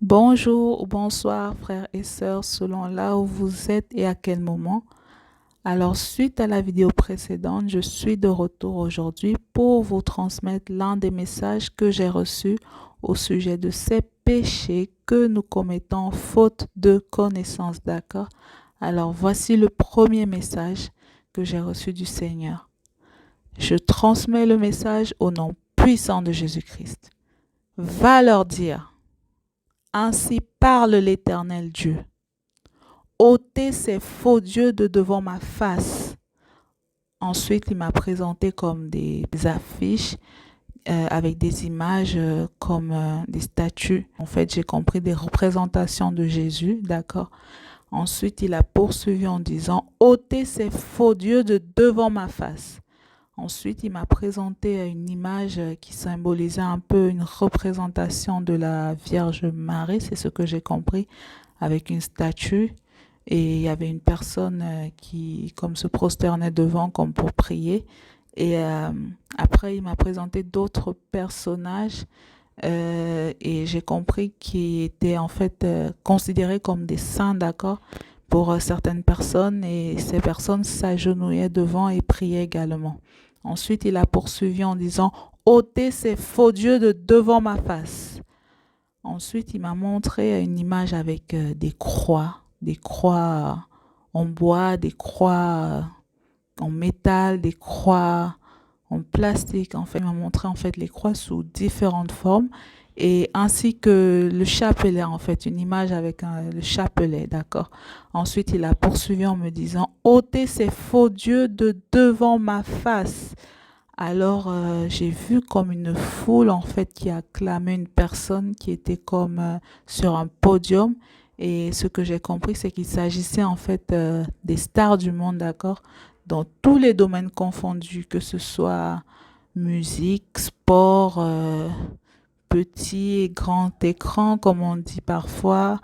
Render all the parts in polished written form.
Bonjour ou bonsoir frères et sœurs selon là où vous êtes et à quel moment. Alors suite à la vidéo précédente, je suis de retour aujourd'hui pour vous transmettre l'un des messages que j'ai reçus au sujet de ces péchés que nous commettons faute de connaissance, d'accord? Alors voici le premier message que j'ai reçu du Seigneur. Je transmets le message au nom puissant de Jésus-Christ. Va leur dire: ainsi parle l'Éternel Dieu. Ôtez ces faux dieux de devant ma face. Ensuite, il m'a présenté comme des affiches avec des images comme des statues. En fait, j'ai compris des représentations de Jésus, d'accord. Ensuite, il a poursuivi en disant: ôtez ces faux dieux de devant ma face. Ensuite, il m'a présenté une image qui symbolisait un peu une représentation de la Vierge Marie, c'est ce que j'ai compris, avec une statue. Et il y avait une personne qui, comme se prosternait devant, comme pour prier. Et après, il m'a présenté d'autres personnages et j'ai compris qu'ils étaient en fait considérés comme des saints, d'accord, pour certaines personnes. Et ces personnes s'agenouillaient devant et priaient également. Ensuite, il a poursuivi en disant: ôtez ces faux dieux de devant ma face. Ensuite, il m'a montré une image avec des croix en bois, des croix en métal, des croix en plastique. En fait, il m'a montré en fait les croix sous différentes formes et ainsi que le chapelet, en fait, une image avec le chapelet, d'accord. Ensuite, il a poursuivi en me disant: ôtez ces faux dieux de devant ma face. Alors, j'ai vu comme une foule, en fait, qui acclamait une personne qui était comme sur un podium. Et ce que j'ai compris, c'est qu'il s'agissait, en fait, des stars du monde, d'accord? Dans tous les domaines confondus, que ce soit musique, sport, petit et grand écran, comme on dit parfois,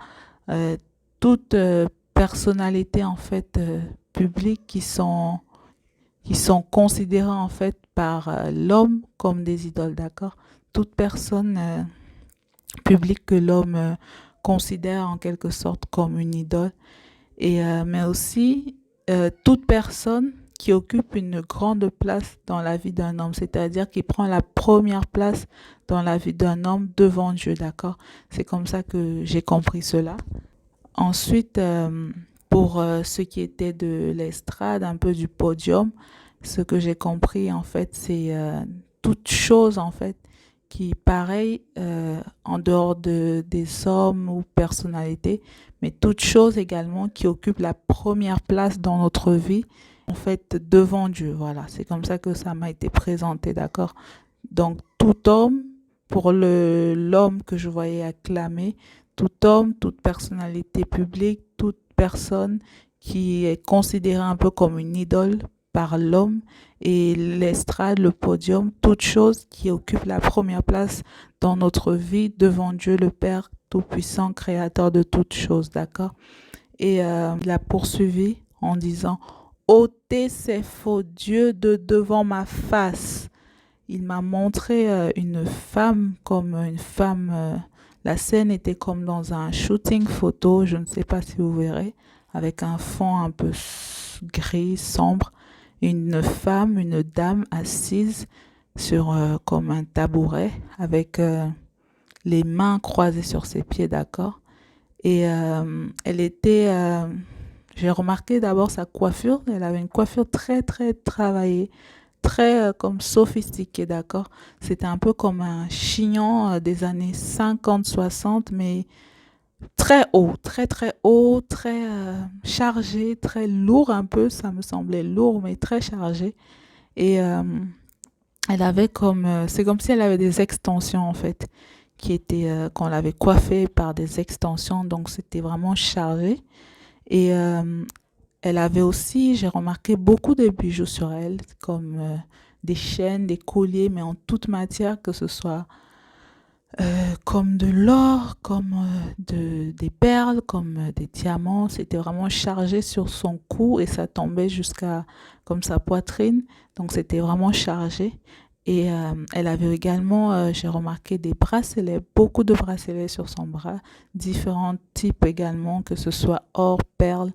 euh, toutes personnalités, en fait, publiques qui sont considérés en fait par l'homme comme des idoles, d'accord? Toute personne publique que l'homme considère en quelque sorte comme une idole, et mais aussi toute personne qui occupe une grande place dans la vie d'un homme, c'est-à-dire qui prend la première place dans la vie d'un homme devant Dieu, d'accord? C'est comme ça que j'ai compris cela. Ensuite, pour ce qui était de l'estrade, un peu du podium, ce que j'ai compris en fait, c'est toute chose en fait qui, pareil, en dehors des hommes ou personnalités, mais toute chose également qui occupe la première place dans notre vie, en fait, devant Dieu. Voilà, c'est comme ça que ça m'a été présenté, d'accord? Donc, tout homme, pour l'homme que je voyais acclamer, tout homme, toute personnalité publique, toute personne qui est considérée un peu comme une idole par l'homme, et l'estrade, le podium, toute chose qui occupe la première place dans notre vie devant Dieu le Père Tout-Puissant, Créateur de toutes choses, d'accord? Et il a poursuivi en disant: ôtez ces faux dieux de devant ma face. Il m'a montré une femme comme une femme. La scène était comme dans un shooting photo, je ne sais pas si vous verrez, avec un fond un peu gris, sombre. Une femme, une dame assise sur comme un tabouret avec les mains croisées sur ses pieds, d'accord. Et elle était, j'ai remarqué d'abord sa coiffure. Elle avait une coiffure très très travaillée, très comme sophistiqué, d'accord. C'était un peu comme un chignon des années 50-60, mais très haut, très très haut, très chargé, très lourd un peu. Ça me semblait lourd, mais très chargé. Et elle avait comme, c'est comme si elle avait des extensions en fait, qui étaient, qu'on l'avait coiffée par des extensions, donc c'était vraiment chargé. Et elle avait aussi, j'ai remarqué, beaucoup de bijoux sur elle, comme des chaînes, des colliers, mais en toute matière, que ce soit comme de l'or, comme des perles, comme des diamants. C'était vraiment chargé sur son cou et ça tombait jusqu'à comme sa poitrine. Donc c'était vraiment chargé. Et elle avait également, j'ai remarqué des bracelets, beaucoup de bracelets sur son bras, différents types également, que ce soit or, perles,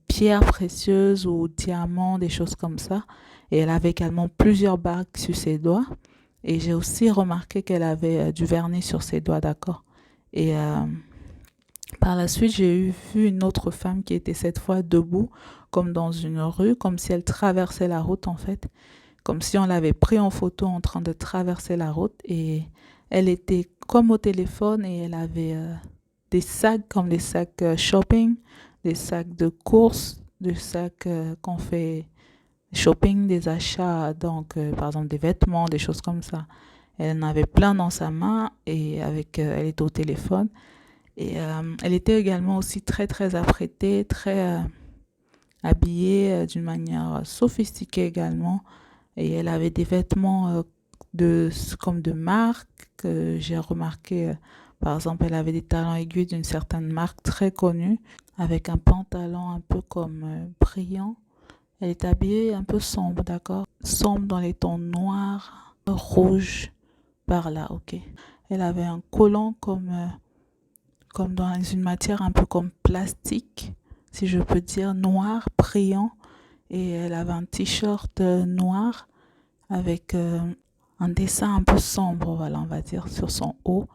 pierres précieuses ou diamants, des choses comme ça. Et elle avait également plusieurs bagues sur ses doigts. Et j'ai aussi remarqué qu'elle avait du vernis sur ses doigts, d'accord? Et par la suite, vu une autre femme qui était cette fois debout, comme dans une rue, comme si elle traversait la route en fait, comme si on l'avait pris en photo en train de traverser la route. Et elle était comme au téléphone et elle avait des sacs comme des sacs shopping, des sacs de course, des sacs qu'on fait shopping, des achats, donc par exemple des vêtements, des choses comme ça. Elle en avait plein dans sa main et elle était au téléphone. Et elle était également aussi très très apprêtée, très habillée d'une manière sophistiquée également. Et elle avait des vêtements comme de marque que j'ai remarqué. Par exemple, elle avait des talons aiguilles d'une certaine marque très connue, avec un pantalon un peu comme brillant. Elle est habillée un peu sombre, d'accord? Sombre dans les tons noirs, rouge, par là, ok. Elle avait un collant comme dans une matière un peu comme plastique, si je peux dire, noir, brillant. Et elle avait un t-shirt noir avec un dessin un peu sombre, voilà, on va dire, sur son haut,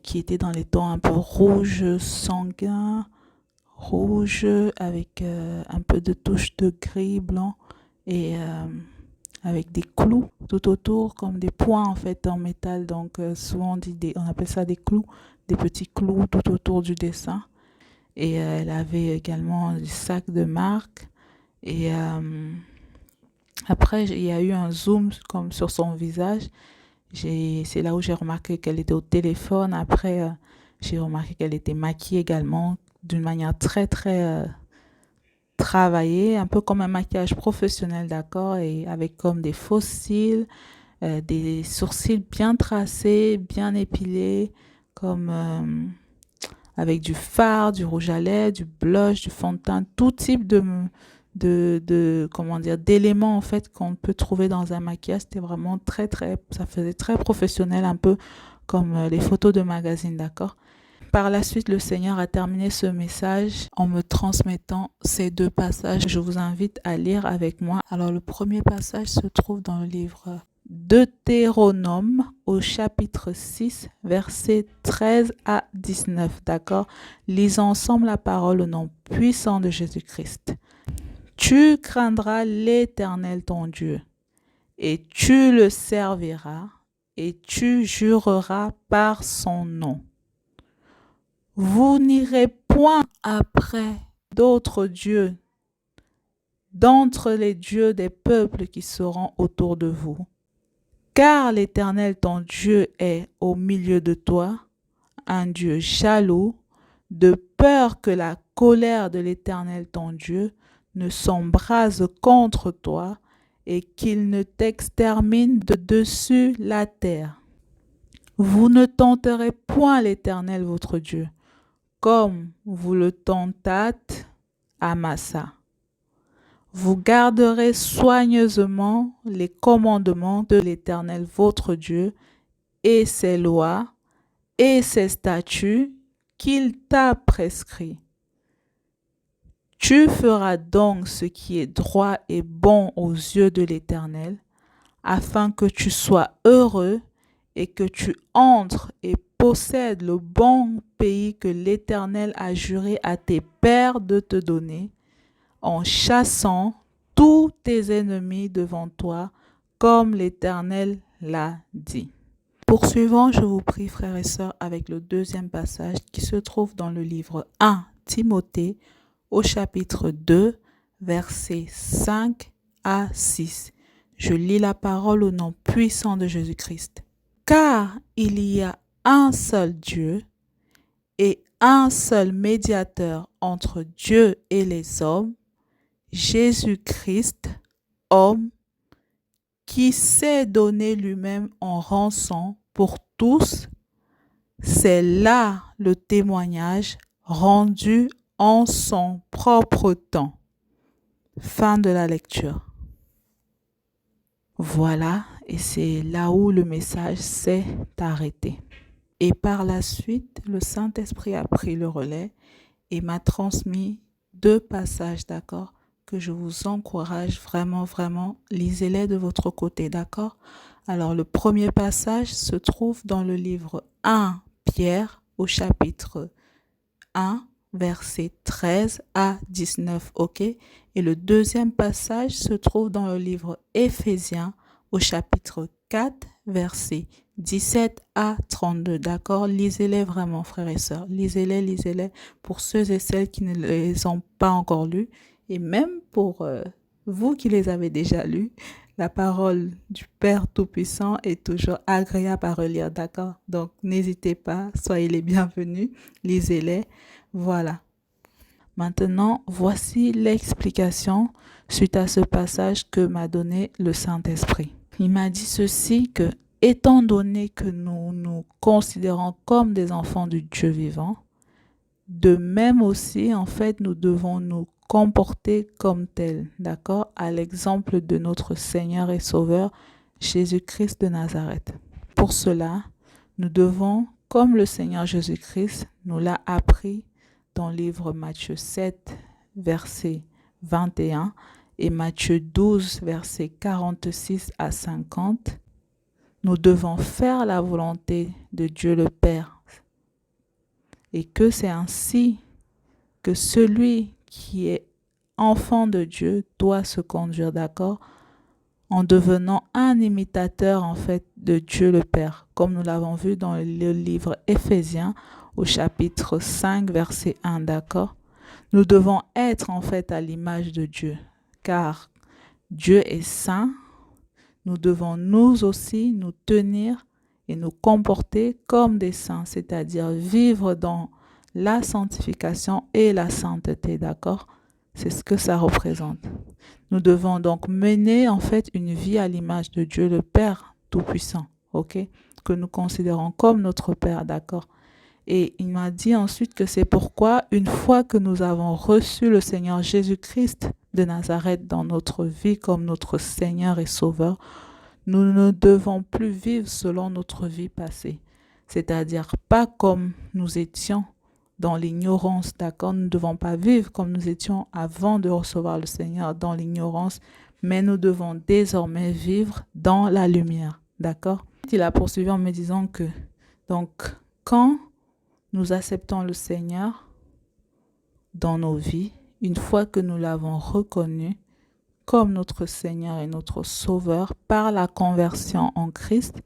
qui était dans les tons un peu rouge sanguin, rouge avec un peu de touche de gris, blanc et avec des clous tout autour, comme des points en fait en métal. Donc souvent on appelle ça des clous, des petits clous tout autour du dessin. Et elle avait également des sacs de marque. Et après, il y a eu un zoom comme sur son visage. C'est là où j'ai remarqué qu'elle était au téléphone. Après, j'ai remarqué qu'elle était maquillée également d'une manière très, très travaillée, un peu comme un maquillage professionnel, d'accord, et avec comme des faux cils, des sourcils bien tracés, bien épilés, comme avec du fard, du rouge à lèvres, du blush, du fond de teint, tout type comment dire, d'éléments en fait qu'on peut trouver dans un maquillage. C'était vraiment très très, ça faisait très professionnel, un peu comme les photos de magazine, d'accord? Par la suite, le Seigneur a terminé ce message en me transmettant ces deux passages. Je vous invite à lire avec moi. Alors, le premier passage se trouve dans le livre Deutéronome au chapitre 6, versets 13 à 19. D'accord? Lisons ensemble la parole au nom puissant de Jésus-Christ. Tu craindras l'Éternel ton Dieu, et tu le serviras, et tu jureras par son nom. Vous n'irez point après d'autres dieux, d'entre les dieux des peuples qui seront autour de vous. Car l'Éternel ton Dieu est au milieu de toi, un Dieu jaloux, de peur que la colère de l'Éternel ton Dieu ne s'embrase contre toi et qu'il ne t'extermine de dessus la terre. Vous ne tenterez point l'Éternel votre Dieu, comme vous le tentâtes à Massa. Vous garderez soigneusement les commandements de l'Éternel votre Dieu et ses lois et ses statuts qu'il t'a prescrits. Tu feras donc ce qui est droit et bon aux yeux de l'Éternel, afin que tu sois heureux et que tu entres et possèdes le bon pays que l'Éternel a juré à tes pères de te donner, en chassant tous tes ennemis devant toi, comme l'Éternel l'a dit. Poursuivons, je vous prie, frères et sœurs, avec le deuxième passage qui se trouve dans le livre 1 Timothée, au chapitre 2, versets 5 à 6. Je lis la parole au nom puissant de Jésus-Christ. Car il y a un seul Dieu et un seul médiateur entre Dieu et les hommes, Jésus-Christ, homme, qui s'est donné lui-même en rançon pour tous. C'est là le témoignage rendu en son propre temps. Fin de la lecture. Voilà, Et c'est là où le message s'est arrêté. Et par la suite, le Saint-Esprit a pris le relais et m'a transmis 2 passages, d'accord, que je vous encourage vraiment, vraiment, lisez-les de votre côté, d'accord. Alors, le premier passage se trouve dans le livre 1 Pierre au chapitre 1, versets 13 à 19, ok. Et le deuxième passage se trouve dans le livre Éphésiens au chapitre 4, versets 17 à 32, d'accord. Lisez-les vraiment, frères et sœurs. Lisez-les pour ceux et celles qui ne les ont pas encore lus. Et même pour vous qui les avez déjà lus, la parole du Père Tout-Puissant est toujours agréable à relire, d'accord. Donc, n'hésitez pas, soyez les bienvenus, lisez-les. Voilà. Maintenant, voici l'explication suite à ce passage que m'a donné le Saint-Esprit. Il m'a dit ceci que, étant donné que nous nous considérons comme des enfants du Dieu vivant, de même aussi, en fait, nous devons nous comporter comme tels, d'accord, à l'exemple de notre Seigneur et Sauveur, Jésus-Christ de Nazareth. Pour cela, nous devons, comme le Seigneur Jésus-Christ nous l'a appris dans le livre Matthieu 7, verset 21 et Matthieu 12, verset 46 à 50, nous devons faire la volonté de Dieu le Père. Et que c'est ainsi que celui qui est enfant de Dieu doit se conduire, d'accord, en devenant un imitateur en fait de Dieu le Père, comme nous l'avons vu dans le livre Éphésiens au chapitre 5, verset 1, d'accord. Nous devons être en fait à l'image de Dieu, car Dieu est saint. Nous devons nous aussi nous tenir et nous comporter comme des saints, c'est-à-dire vivre dans la sanctification et la sainteté, d'accord? C'est ce que ça représente. Nous devons donc mener en fait une vie à l'image de Dieu le Père Tout-Puissant, ok? Que nous considérons comme notre Père, d'accord? Et il m'a dit ensuite que c'est pourquoi, une fois que nous avons reçu le Seigneur Jésus-Christ de Nazareth dans notre vie comme notre Seigneur et Sauveur, nous ne devons plus vivre selon notre vie passée, c'est-à-dire pas comme nous étions dans l'ignorance, d'accord? Nous ne devons pas vivre comme nous étions avant de recevoir le Seigneur dans l'ignorance, mais nous devons désormais vivre dans la lumière, d'accord? Il a poursuivi en me disant que, donc, quand nous acceptons le Seigneur dans nos vies, une fois que nous l'avons reconnu comme notre Seigneur et notre Sauveur par la conversion en Christ,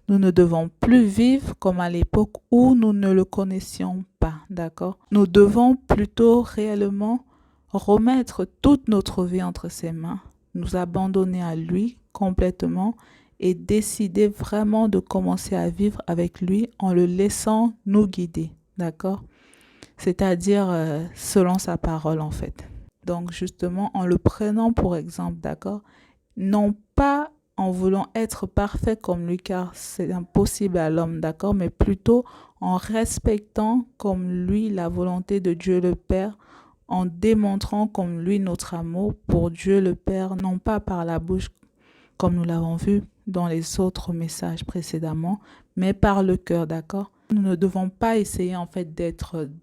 nous ne devons plus vivre comme à l'époque où nous ne le connaissions pas, d'accord? Nous devons plutôt réellement remettre toute notre vie entre ses mains, nous abandonner à lui complètement et décider vraiment de commencer à vivre avec lui en le laissant nous guider, d'accord? C'est-à-dire selon sa parole en fait. Donc justement en le prenant pour exemple, d'accord? Non pas en voulant être parfait comme lui, car c'est impossible à l'homme, d'accord? Mais plutôt en respectant comme lui la volonté de Dieu le Père, en démontrant comme lui notre amour pour Dieu le Père, non pas par la bouche, comme nous l'avons vu dans les autres messages précédemment, mais par le cœur, d'accord? Nous ne devons pas essayer en fait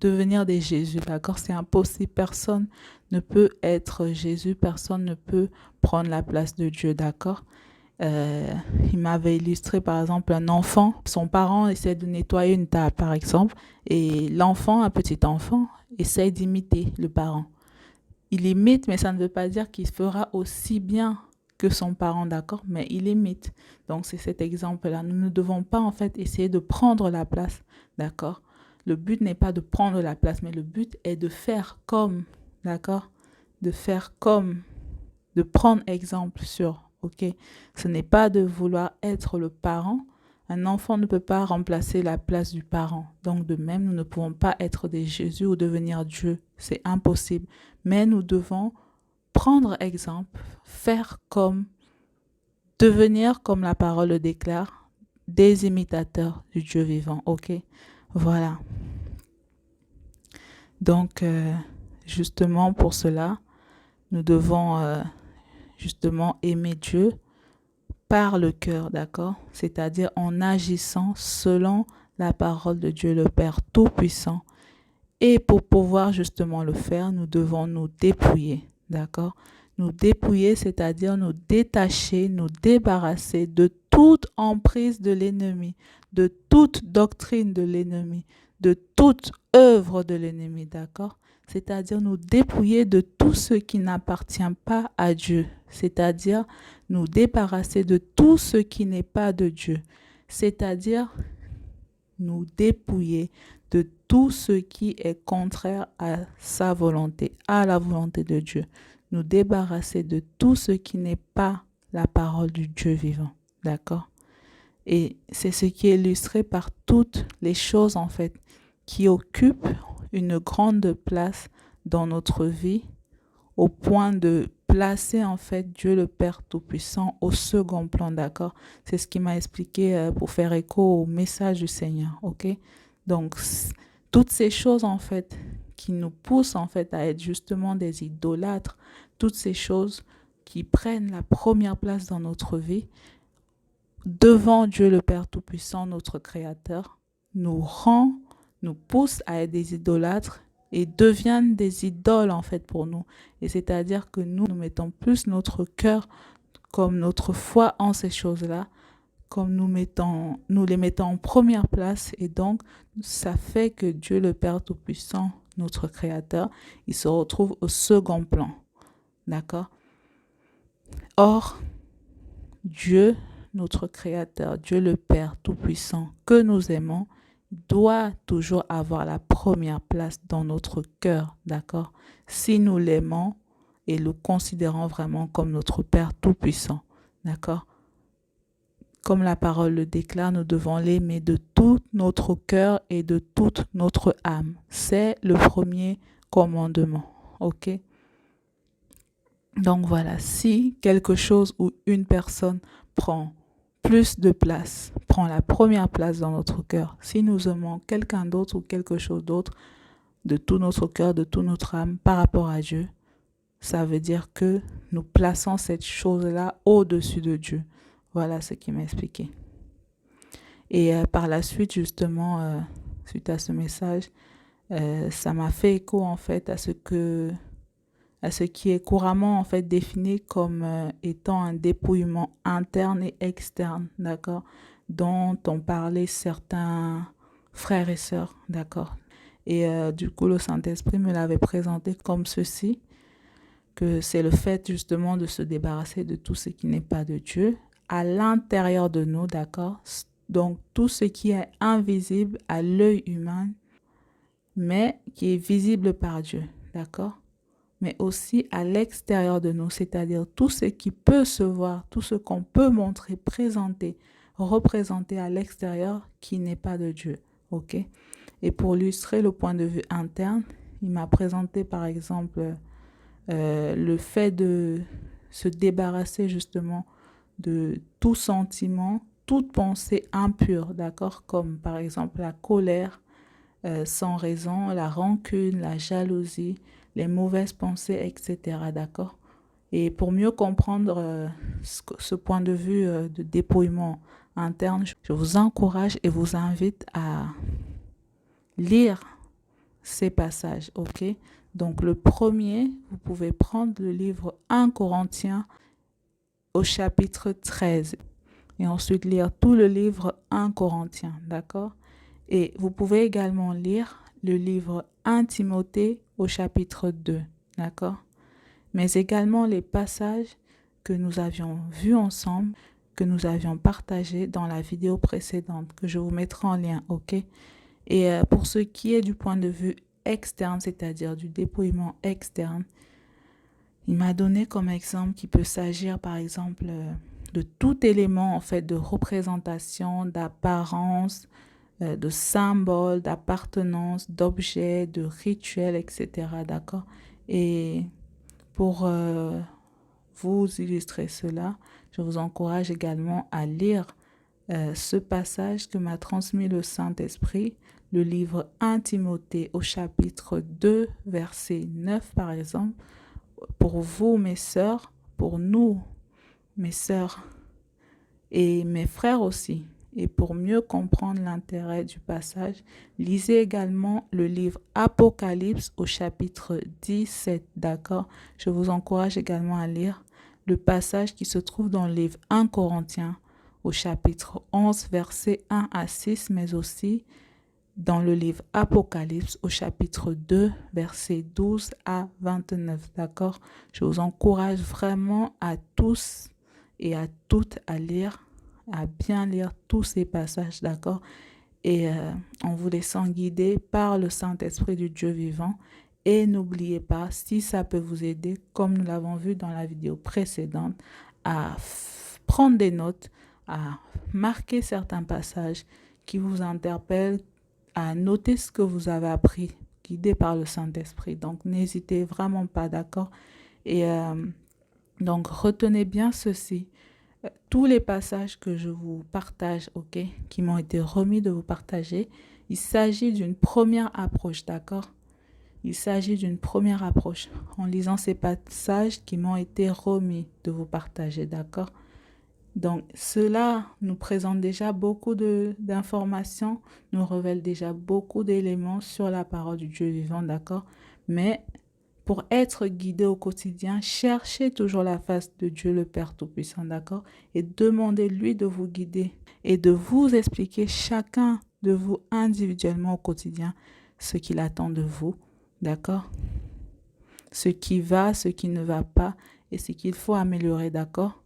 devenir des Jésus, d'accord? C'est impossible, personne ne peut être Jésus, personne ne peut prendre la place de Dieu, d'accord? Il m'avait illustré par exemple un enfant, son parent essaie de nettoyer une table par exemple, et l'enfant, un petit enfant, essaie d'imiter le parent. Il imite, mais ça ne veut pas dire qu'il fera aussi bien que son parent, d'accord? Mais il imite. Donc c'est cet exemple-là. Nous ne devons pas en fait essayer de prendre la place, d'accord? Le but n'est pas de prendre la place, mais le but est de faire comme, d'accord? De faire comme, de prendre exemple sur, ok? Ce n'est pas de vouloir être le parent. Un enfant ne peut pas remplacer la place du parent. Donc de même, nous ne pouvons pas être des Jésus ou devenir Dieu. C'est impossible. Mais nous devons prendre exemple, faire comme, devenir comme la parole le déclare, des imitateurs du Dieu vivant, ok? Voilà. Donc, justement pour cela, nous devons justement aimer Dieu par le cœur, d'accord? C'est-à-dire en agissant selon la parole de Dieu le Père Tout-Puissant. Et pour pouvoir justement le faire, nous devons nous dépouiller, d'accord? Nous dépouiller, c'est-à-dire nous détacher, nous débarrasser de toute emprise de l'ennemi, de toute doctrine de l'ennemi, de toute œuvre de l'ennemi, d'accord? C'est-à-dire nous dépouiller de tout ce qui n'appartient pas à Dieu, c'est-à-dire nous débarrasser de tout ce qui n'est pas de Dieu, c'est-à-dire nous dépouiller de tout ce qui est contraire à sa volonté, à la volonté de Dieu. Nous débarrasser de tout ce qui n'est pas la parole du Dieu vivant. D'accord? Et c'est ce qui est illustré par toutes les choses, en fait, qui occupent une grande place dans notre vie, au point de placer, en fait, Dieu le Père Tout-Puissant au second plan, d'accord? C'est ce qui m'a expliqué pour faire écho au message du Seigneur, ok? Donc, toutes ces choses, en fait, qui nous poussent, en fait, à être justement des idolâtres, toutes ces choses qui prennent la première place dans notre vie, devant Dieu le Père Tout-Puissant, notre Créateur, nous poussent à être des idolâtres et deviennent des idoles, en fait, pour nous. Et c'est-à-dire que nous mettons plus notre cœur comme notre foi en ces choses-là, comme nous les mettons en première place, et donc ça fait que Dieu le Père Tout-Puissant, notre Créateur, il se retrouve au second plan. D'accord? Or, Dieu, notre Créateur, Dieu le Père Tout-Puissant, que nous aimons, doit toujours avoir la première place dans notre cœur, d'accord? Si nous l'aimons et le considérons vraiment comme notre Père Tout-Puissant, d'accord? Comme la parole le déclare, nous devons l'aimer de tout notre cœur et de toute notre âme. C'est le premier commandement, ok? Donc voilà, si quelque chose ou une personne prend plus de place, prend la première place dans notre cœur, si nous aimons quelqu'un d'autre ou quelque chose d'autre de tout notre cœur, de toute notre âme par rapport à Dieu, ça veut dire que nous plaçons cette chose-là au-dessus de Dieu. Voilà ce qu'il m'a expliqué. Et par la suite, justement, suite à ce message, ça m'a fait écho en fait à ce qui est couramment en fait défini comme étant un dépouillement interne et externe, d'accord, dont ont parlé certains frères et sœurs, d'accord. Et du coup, le Saint-Esprit me l'avait présenté comme ceci, que c'est le fait justement de se débarrasser de tout ce qui n'est pas de Dieu à l'intérieur de nous, d'accord. Donc, tout ce qui est invisible à l'œil humain, mais qui est visible par Dieu, d'accord? Mais aussi à l'extérieur de nous, c'est-à-dire tout ce qui peut se voir, tout ce qu'on peut montrer, présenter, représenter à l'extérieur qui n'est pas de Dieu, ok? Et pour illustrer le point de vue interne, il m'a présenté par exemple le fait de se débarrasser justement de tout sentiment, toute pensée impure, d'accord, comme par exemple la colère sans raison, la rancune, la jalousie, les mauvaises pensées, etc., d'accord. Et pour mieux comprendre ce point de vue de dépouillement interne, je vous encourage et vous invite à lire ces passages, ok? Donc le premier, vous pouvez prendre le livre 1 Corinthiens au chapitre 13 et ensuite lire tout le livre 1 Corinthiens, d'accord? Et vous pouvez également lire le livre 1 Timothée au chapitre 2, d'accord? Mais également les passages que nous avions vus ensemble, que nous avions partagés dans la vidéo précédente, que je vous mettrai en lien, ok? Et pour ce qui est du point de vue externe, c'est-à-dire du dépouillement externe, il m'a donné comme exemple qu'il peut s'agir par exemple de tout élément en fait de représentation, d'apparence, de symboles, d'appartenance, d'objets, de rituels, etc. D'accord? Et pour vous illustrer cela, je vous encourage également à lire ce passage que m'a transmis le Saint-Esprit, le livre 1 Timothée au chapitre 2, verset 9 par exemple, pour vous mes sœurs, pour nous mes sœurs, et mes frères aussi. Et pour mieux comprendre l'intérêt du passage, lisez également le livre Apocalypse au chapitre 17, d'accord? Je vous encourage également à lire le passage qui se trouve dans le livre 1 Corinthiens au chapitre 11, versets 1 à 6, mais aussi dans le livre Apocalypse au chapitre 2, versets 12 à 29, d'accord? Je vous encourage vraiment à tous et à toutes à lire, à bien lire tous ces passages, d'accord? Et en vous laissant guider par le Saint-Esprit du Dieu vivant. Et n'oubliez pas, si ça peut vous aider, comme nous l'avons vu dans la vidéo précédente, à prendre des notes, à marquer certains passages qui vous interpellent, à noter ce que vous avez appris, guidé par le Saint-Esprit. Donc, n'hésitez vraiment pas, d'accord? Et donc, retenez bien ceci. Tous les passages que je vous partage, ok, qui m'ont été remis de vous partager, il s'agit d'une première approche, d'accord? Il s'agit d'une première approche en lisant ces passages qui m'ont été remis de vous partager, d'accord? Donc, cela nous présente déjà beaucoup d'informations, nous révèle déjà beaucoup d'éléments sur la parole du Dieu vivant, d'accord? Mais pour être guidé au quotidien, cherchez toujours la face de Dieu le Père Tout-Puissant, d'accord? Et demandez-lui de vous guider et de vous expliquer chacun de vous individuellement au quotidien ce qu'il attend de vous, d'accord? Ce qui va, ce qui ne va pas et ce qu'il faut améliorer, d'accord?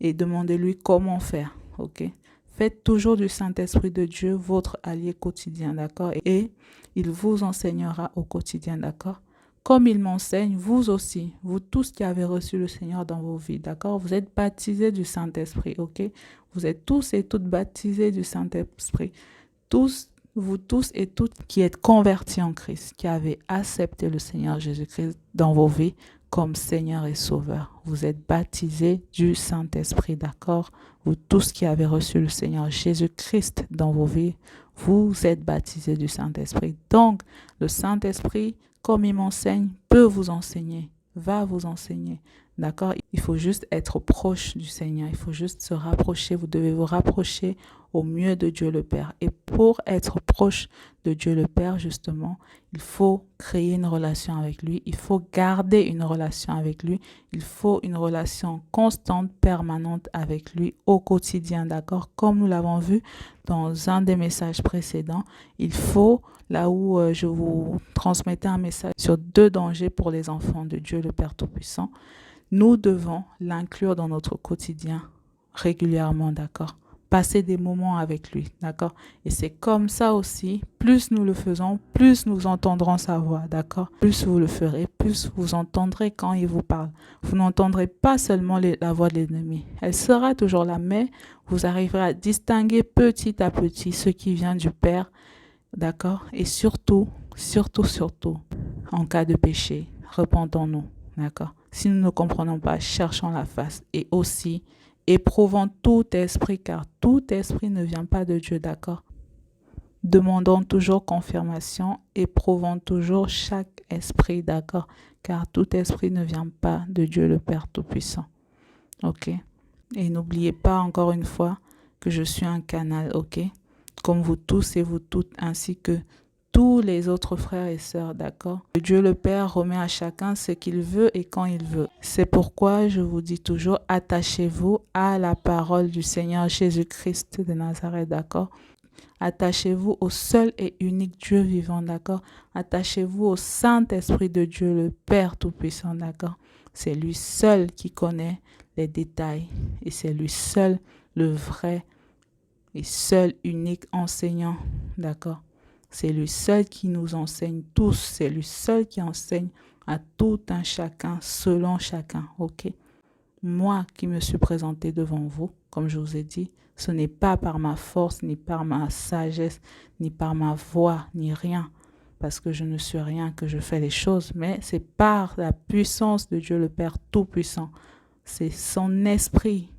Et demandez-lui comment faire, ok? Faites toujours du Saint-Esprit de Dieu votre allié quotidien, d'accord? Et il vous enseignera au quotidien, d'accord? Comme il m'enseigne, vous aussi, vous tous qui avez reçu le Seigneur dans vos vies, d'accord? Vous êtes baptisés du Saint-Esprit, ok? Vous êtes tous et toutes baptisés du Saint-Esprit. Vous tous et toutes qui êtes convertis en Christ, qui avez accepté le Seigneur Jésus-Christ dans vos vies, comme Seigneur et Sauveur. Vous êtes baptisés du Saint-Esprit, d'accord? Vous tous qui avez reçu le Seigneur Jésus-Christ dans vos vies, vous êtes baptisés du Saint-Esprit. Donc, le Saint-Esprit, comme il m'enseigne, peut vous enseigner, va vous enseigner, d'accord? Il faut juste être proche du Seigneur, il faut juste se rapprocher, vous devez vous rapprocher au mieux de Dieu le Père. Et pour être proche de Dieu le Père, justement, il faut créer une relation avec lui, il faut garder une relation avec lui, il faut une relation constante, permanente avec lui au quotidien, d'accord? Comme nous l'avons vu dans un des messages précédents, il faut, là où je vous transmettais un message sur 2 dangers pour les enfants de Dieu le Père Tout-Puissant, nous devons l'inclure dans notre quotidien régulièrement, d'accord? Passer des moments avec lui, d'accord? Et c'est comme ça aussi, plus nous le faisons, plus nous entendrons sa voix, d'accord? Plus vous le ferez, plus vous entendrez quand il vous parle. Vous n'entendrez pas seulement la voix de l'ennemi. Elle sera toujours là, mais vous arriverez à distinguer petit à petit ce qui vient du Père, d'accord? Et surtout, en cas de péché, repentons-nous, d'accord? Si nous ne comprenons pas, cherchons la face. Et aussi, éprouvons tout esprit, car tout esprit ne vient pas de Dieu, d'accord? Demandons toujours confirmation, éprouvons toujours chaque esprit, d'accord? Car tout esprit ne vient pas de Dieu le Père Tout-Puissant, ok? Et n'oubliez pas encore une fois que je suis un canal, ok? Comme vous tous et vous toutes, ainsi que tous les autres frères et sœurs, d'accord? Dieu le Père remet à chacun ce qu'il veut et quand il veut. C'est pourquoi je vous dis toujours, attachez-vous à la parole du Seigneur Jésus-Christ de Nazareth, d'accord? Attachez-vous au seul et unique Dieu vivant, d'accord? Attachez-vous au Saint-Esprit de Dieu, le Père Tout-Puissant, d'accord? C'est lui seul qui connaît les détails et c'est lui seul le vrai et seul unique enseignant, d'accord? C'est lui seul qui nous enseigne tous, c'est lui seul qui enseigne à tout un chacun, selon chacun, ok? Moi qui me suis présenté devant vous, comme je vous ai dit, ce n'est pas par ma force, ni par ma sagesse, ni par ma voix, ni rien, parce que je ne suis rien que je fais les choses, mais c'est par la puissance de Dieu le Père Tout-Puissant. C'est son esprit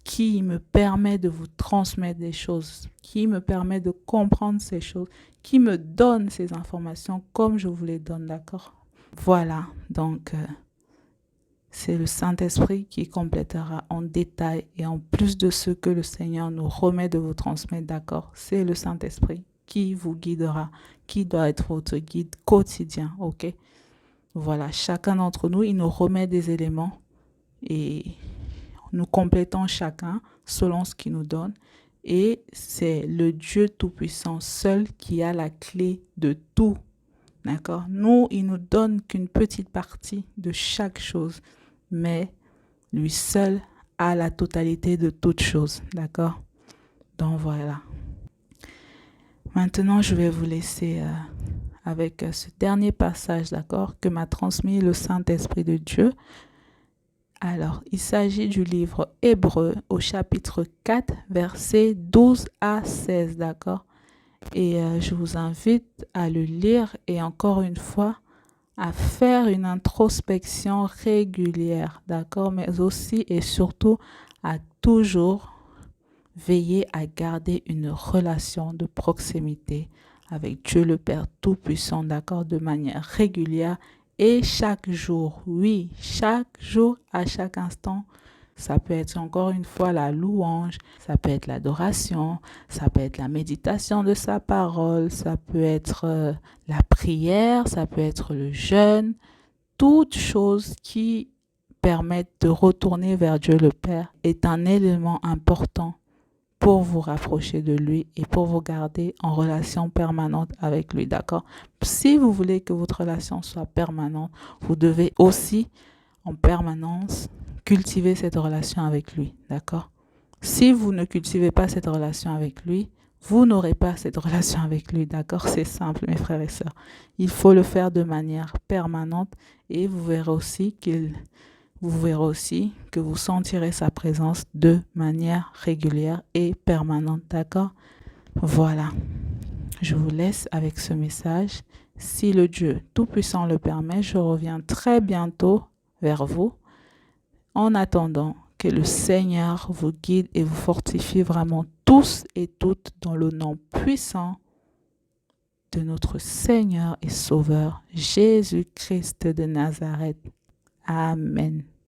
qui me permet de vous transmettre des choses, qui me permet de comprendre ces choses, qui me donne ces informations comme je vous les donne, d'accord? Voilà, donc c'est le Saint-Esprit qui complétera en détail et en plus de ce que le Seigneur nous remet de vous transmettre, d'accord? C'est le Saint-Esprit qui vous guidera, qui doit être votre guide quotidien, ok? Voilà, chacun d'entre nous, il nous remet des éléments et nous complétons chacun selon ce qu'il nous donne. Et c'est le Dieu Tout-Puissant seul qui a la clé de tout. D'accord? Nous, il nous donne qu'une petite partie de chaque chose, mais lui seul a la totalité de toutes choses. D'accord? Donc voilà. Maintenant, je vais vous laisser avec ce dernier passage, d'accord, que m'a transmis le Saint-Esprit de Dieu. Alors, il s'agit du livre Hébreux au chapitre 4, versets 12 à 16, d'accord? Et je vous invite à le lire et encore une fois, à faire une introspection régulière, d'accord? Mais aussi et surtout à toujours veiller à garder une relation de proximité avec Dieu le Père Tout-Puissant, d'accord? De manière régulière et chaque jour, oui, chaque jour, à chaque instant. Ça peut être encore une fois la louange, ça peut être l'adoration, ça peut être la méditation de sa parole, ça peut être la prière, ça peut être le jeûne, toute chose qui permettent de retourner vers Dieu le Père est un élément important pour vous rapprocher de lui et pour vous garder en relation permanente avec lui, d'accord? Si vous voulez que votre relation soit permanente, vous devez aussi en permanence cultiver cette relation avec lui, d'accord? Si vous ne cultivez pas cette relation avec lui, vous n'aurez pas cette relation avec lui, d'accord? C'est simple, mes frères et sœurs. Il faut le faire de manière permanente et vous verrez aussi que vous sentirez sa présence de manière régulière et permanente, d'accord? Voilà, je vous laisse avec ce message. Si le Dieu Tout-Puissant le permet, je reviens très bientôt vers vous. En attendant, que le Seigneur vous guide et vous fortifie vraiment tous et toutes dans le nom puissant de notre Seigneur et Sauveur Jésus-Christ de Nazareth. Amen.